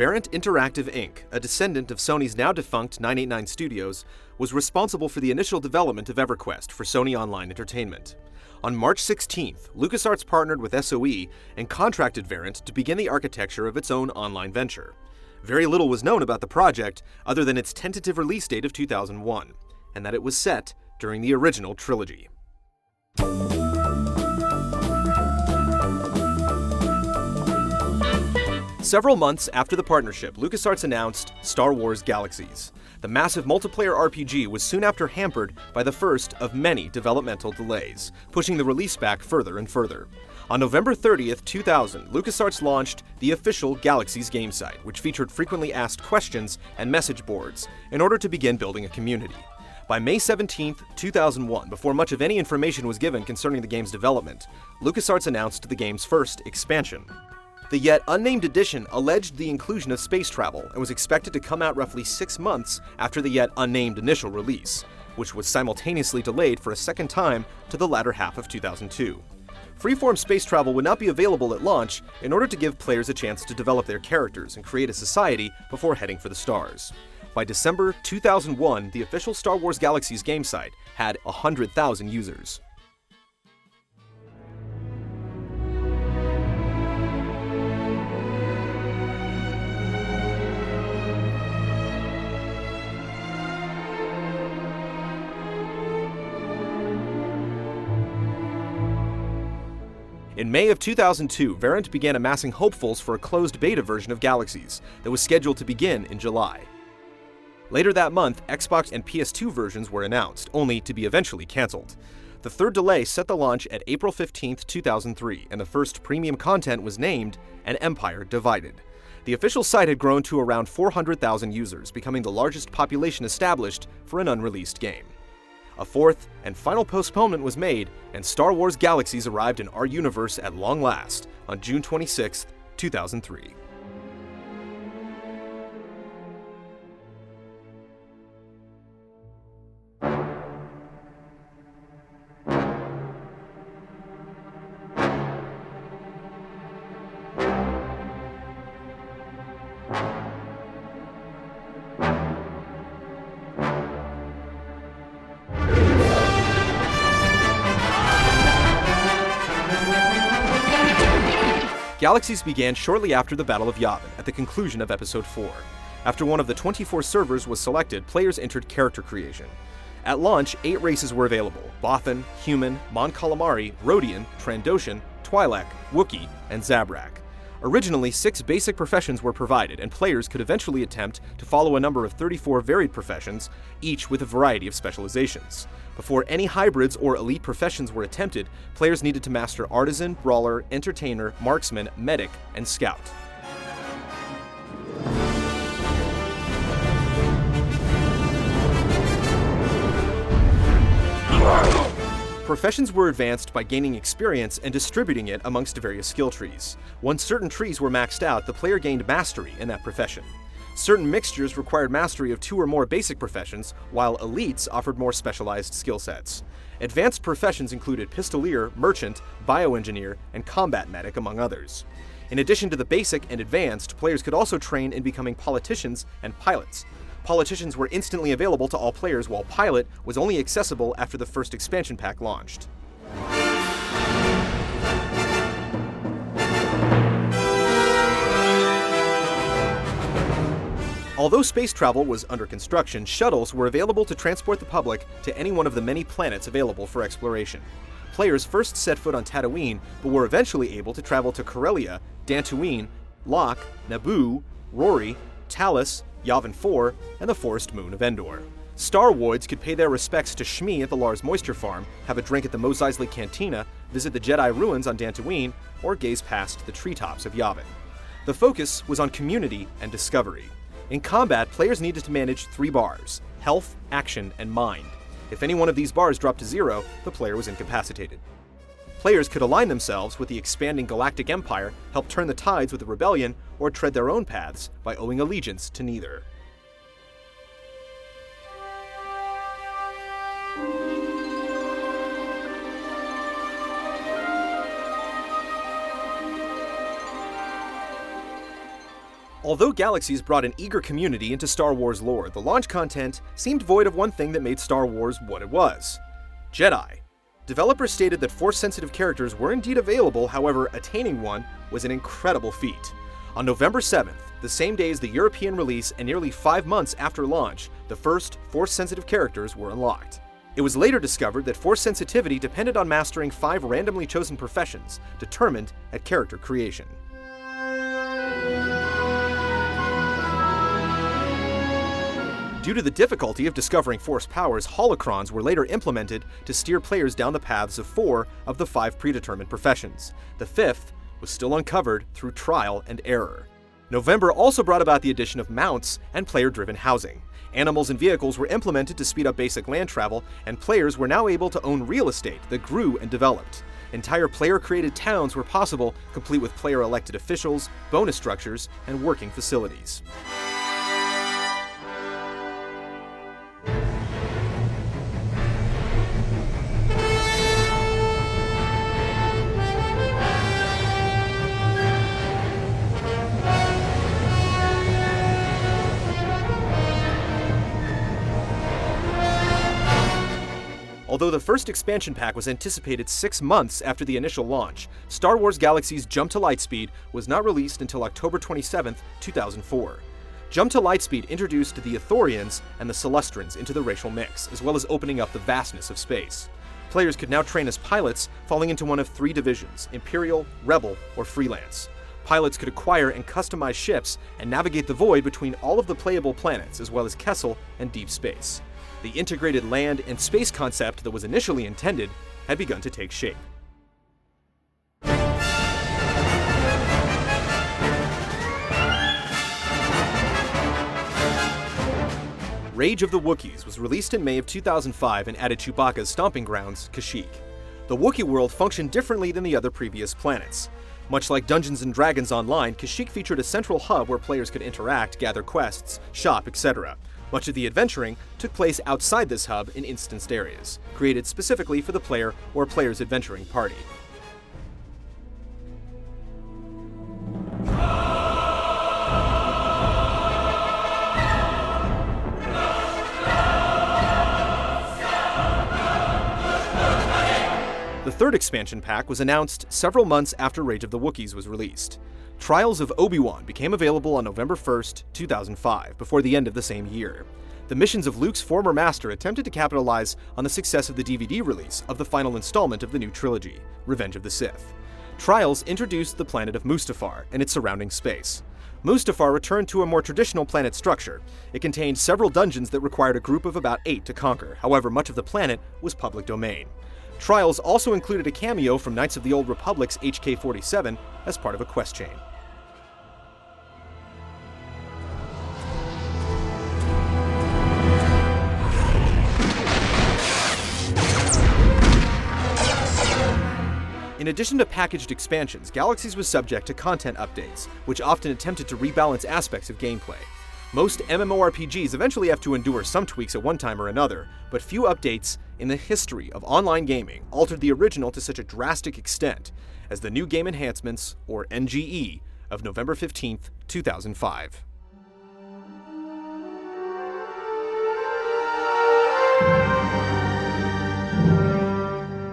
Variant Interactive Inc., a descendant of Sony's now-defunct 989 Studios, was responsible for the initial development of EverQuest for Sony Online Entertainment. On March 16th, LucasArts partnered with SOE and contracted Variant to begin the architecture of its own online venture. Very little was known about the project other than its tentative release date of 2001, and that it was set during the original trilogy. Several months after the partnership, LucasArts announced Star Wars Galaxies. The massive multiplayer RPG was soon after hampered by the first of many developmental delays, pushing the release back further and further. On November 30th, 2000, LucasArts launched the official Galaxies game site, which featured frequently asked questions and message boards in order to begin building a community. By May 17, 2001, before much of any information was given concerning the game's development, LucasArts announced the game's first expansion. The yet unnamed edition alleged the inclusion of space travel and was expected to come out roughly 6 months after the yet unnamed initial release, which was simultaneously delayed for a second time to the latter half of 2002. Freeform space travel would not be available at launch in order to give players a chance to develop their characters and create a society before heading for the stars. By December 2001, the official Star Wars Galaxies game site had 100,000 users. In May of 2002, Variant began amassing hopefuls for a closed beta version of Galaxies that was scheduled to begin in July. Later that month, Xbox and PS2 versions were announced, only to be eventually cancelled. The third delay set the launch at April 15, 2003, and the first premium content was named An Empire Divided. The official site had grown to around 400,000 users, becoming the largest population established for an unreleased game. A fourth and final postponement was made, and Star Wars Galaxies arrived in our universe at long last on June 26, 2003. Galaxies began shortly after the Battle of Yavin, at the conclusion of Episode 4. After one of the 24 servers was selected, players entered character creation. At launch, 8 races were available: Bothan, Human, Mon Calamari, Rodian, Trandoshan, Twi'lek, Wookiee, and Zabrak. Originally, 6 basic professions were provided, and players could eventually attempt to follow a number of 34 varied professions, each with a variety of specializations. Before any hybrids or elite professions were attempted, players needed to master Artisan, Brawler, Entertainer, Marksman, Medic, and Scout. Professions were advanced by gaining experience and distributing it amongst various skill trees. Once certain trees were maxed out, the player gained mastery in that profession. Certain mixtures required mastery of 2 or more basic professions, while elites offered more specialized skill sets. Advanced professions included Pistolier, Merchant, Bioengineer, and Combat Medic, among others. In addition to the basic and advanced, players could also train in becoming politicians and pilots. Politicians were instantly available to all players, while Pilot was only accessible after the first expansion pack launched. Although space travel was under construction, shuttles were available to transport the public to any one of the many planets available for exploration. Players first set foot on Tatooine, but were eventually able to travel to Corellia, Dantooine, Locke, Naboo, Rory, Talos, Yavin 4, and the forest moon of Endor. Starwoids could pay their respects to Shmi at the Lars Moisture Farm, have a drink at the Mos Eisley Cantina, visit the Jedi ruins on Dantooine, or gaze past the treetops of Yavin. The focus was on community and discovery. In combat, players needed to manage 3 bars: health, action, and mind. If any one of these bars dropped to 0, the player was incapacitated. Players could align themselves with the expanding galactic empire, help turn the tides with the rebellion, or tread their own paths by owing allegiance to neither. Although Galaxies brought an eager community into Star Wars lore, the launch content seemed void of one thing that made Star Wars what it was: Jedi. Developers stated that Force-sensitive characters were indeed available, however, attaining one was an incredible feat. On November 7th, the same day as the European release and nearly 5 months after launch, the first Force-sensitive characters were unlocked. It was later discovered that Force sensitivity depended on mastering 5 randomly chosen professions, determined at character creation. Due to the difficulty of discovering Force powers, holocrons were later implemented to steer players down the paths of 4 of the 5 predetermined professions. The 5th was still uncovered through trial and error. November also brought about the addition of mounts and player-driven housing. Animals and vehicles were implemented to speed up basic land travel, and players were now able to own real estate that grew and developed. Entire player-created towns were possible, complete with player-elected officials, bonus structures, and working facilities. Although the first expansion pack was anticipated 6 months after the initial launch, Star Wars Galaxies Jump to Lightspeed was not released until October 27, 2004. Jump to Lightspeed introduced the Ithorians and the Celestrans into the racial mix, as well as opening up the vastness of space. Players could now train as pilots, falling into one of 3 divisions: Imperial, Rebel, or Freelance. Pilots could acquire and customize ships and navigate the void between all of the playable planets, as well as Kessel and deep space. The integrated land and space concept that was initially intended had begun to take shape. Rage of the Wookiees was released in May of 2005 and added Chewbacca's stomping grounds, Kashyyyk. The Wookiee world functioned differently than the other previous planets. Much like Dungeons & Dragons Online, Kashyyyk featured a central hub where players could interact, gather quests, shop, etc. Much of the adventuring took place outside this hub in instanced areas, created specifically for the player or player's adventuring party. The third expansion pack was announced several months after Rage of the Wookiees was released. Trials of Obi-Wan became available on November 1st, 2005, before the end of the same year. The missions of Luke's former master attempted to capitalize on the success of the DVD release of the final installment of the new trilogy, Revenge of the Sith. Trials introduced the planet of Mustafar and its surrounding space. Mustafar returned to a more traditional planet structure. It contained several dungeons that required a group of about 8 to conquer, however much of the planet was public domain. Trials also included a cameo from Knights of the Old Republic's HK-47 as part of a quest chain. In addition to packaged expansions, Galaxies was subject to content updates, which often attempted to rebalance aspects of gameplay. Most MMORPGs eventually have to endure some tweaks at one time or another, but few updates in the history of online gaming altered the original to such a drastic extent as the New Game Enhancements, or NGE, of November 15, 2005.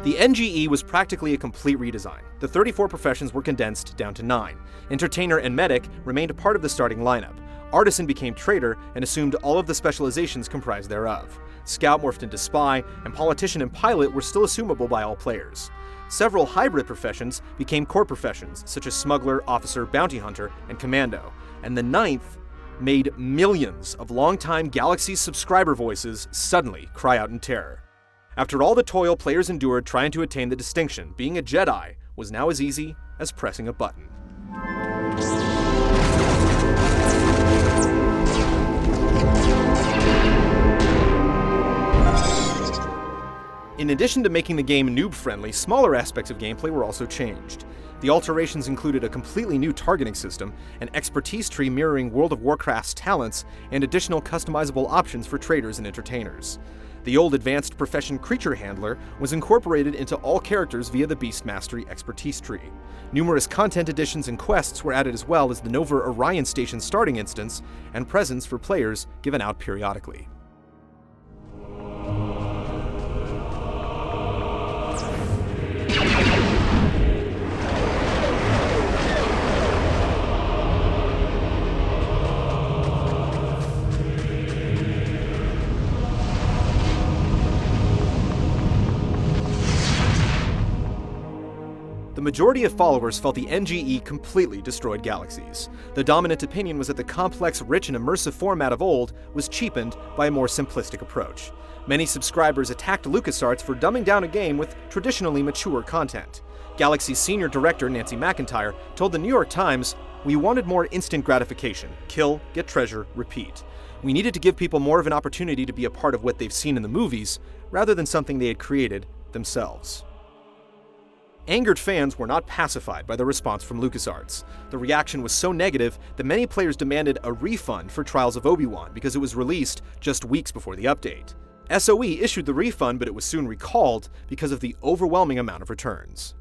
The NGE was practically a complete redesign. The 34 professions were condensed down to 9. Entertainer and medic remained a part of the starting lineup. Artisan became trader and assumed all of the specializations comprised thereof. Scout morphed into spy, and politician and pilot were still assumable by all players. Several hybrid professions became core professions, such as smuggler, officer, bounty hunter, and commando. And the 9th made millions of longtime Galaxies subscriber voices suddenly cry out in terror. After all the toil players endured trying to attain the distinction, being a Jedi was now as easy as pressing a button. In addition to making the game noob-friendly, smaller aspects of gameplay were also changed. The alterations included a completely new targeting system, an expertise tree mirroring World of Warcraft's talents, and additional customizable options for traders and entertainers. The old advanced profession creature handler was incorporated into all characters via the Beast Mastery expertise tree. Numerous content additions and quests were added, as well as the Nova Orion Station starting instance and presents for players given out periodically. The majority of followers felt the NGE completely destroyed Galaxies. The dominant opinion was that the complex, rich, and immersive format of old was cheapened by a more simplistic approach. Many subscribers attacked LucasArts for dumbing down a game with traditionally mature content. Galaxy's senior director, Nancy McIntyre, told the New York Times, "We wanted more instant gratification. Kill, get treasure, repeat. We needed to give people more of an opportunity to be a part of what they've seen in the movies, rather than something they had created themselves." Angered fans were not pacified by the response from LucasArts. The reaction was so negative that many players demanded a refund for Trials of Obi-Wan because it was released just weeks before the update. SOE issued the refund, but it was soon recalled because of the overwhelming amount of returns.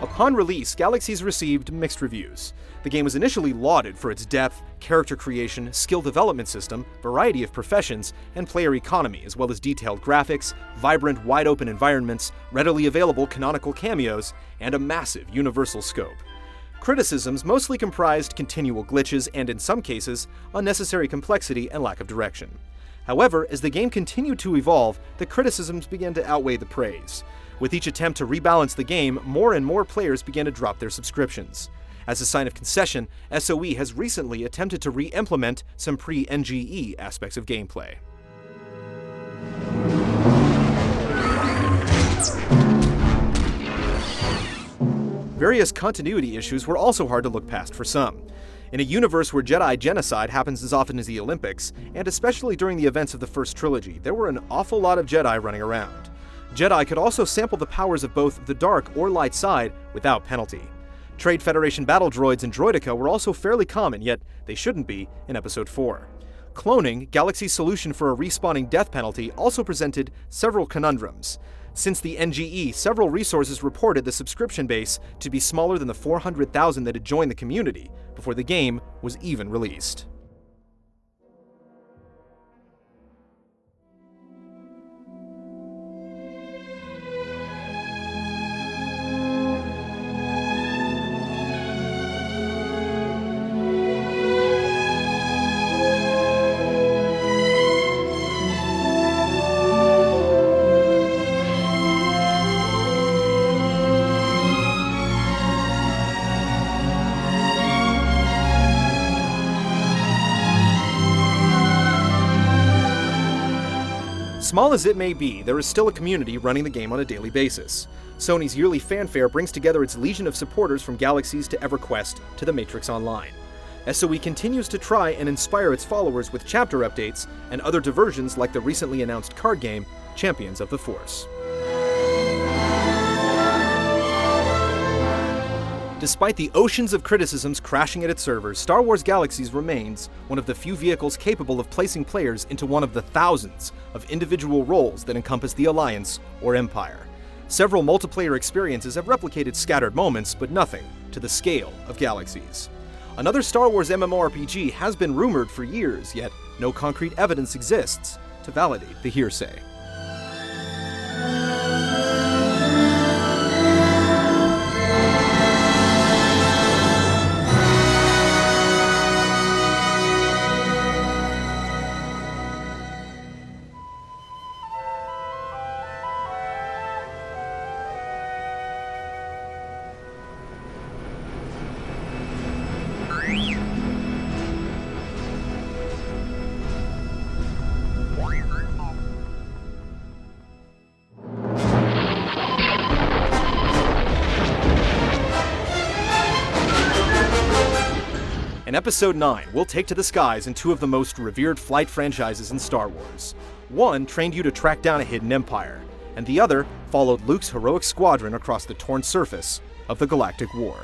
Upon release, Galaxies received mixed reviews. The game was initially lauded for its depth, character creation, skill development system, variety of professions, and player economy, as well as detailed graphics, vibrant, wide-open environments, readily available canonical cameos, and a massive universal scope. Criticisms mostly comprised continual glitches and, in some cases, unnecessary complexity and lack of direction. However, as the game continued to evolve, the criticisms began to outweigh the praise. With each attempt to rebalance the game, more and more players began to drop their subscriptions. As a sign of concession, SOE has recently attempted to re-implement some pre-NGE aspects of gameplay. Various continuity issues were also hard to look past for some. In a universe where Jedi genocide happens as often as the Olympics, and especially during the events of the first trilogy, there were an awful lot of Jedi running around. Jedi could also sample the powers of both the dark or light side without penalty. Trade Federation battle droids and droideka were also fairly common, yet they shouldn't be in Episode 4. Cloning, Galaxy's solution for a respawning death penalty, also presented several conundrums. Since the NGE, several resources reported the subscription base to be smaller than the 400,000 that had joined the community before the game was even released. Small as it may be, there is still a community running the game on a daily basis. Sony's yearly fanfare brings together its legion of supporters from Galaxies to EverQuest to the Matrix Online. SOE continues to try and inspire its followers with chapter updates and other diversions like the recently announced card game, Champions of the Force. Despite the oceans of criticisms crashing at its servers, Star Wars Galaxies remains one of the few vehicles capable of placing players into one of the thousands of individual roles that encompass the Alliance or Empire. Several multiplayer experiences have replicated scattered moments, but nothing to the scale of Galaxies. Another Star Wars MMORPG has been rumored for years, yet no concrete evidence exists to validate the hearsay. Episode 9, we'll take to the skies in two of the most revered flight franchises in Star Wars. One trained you to track down a hidden empire, and the other followed Luke's heroic squadron across the torn surface of the Galactic War.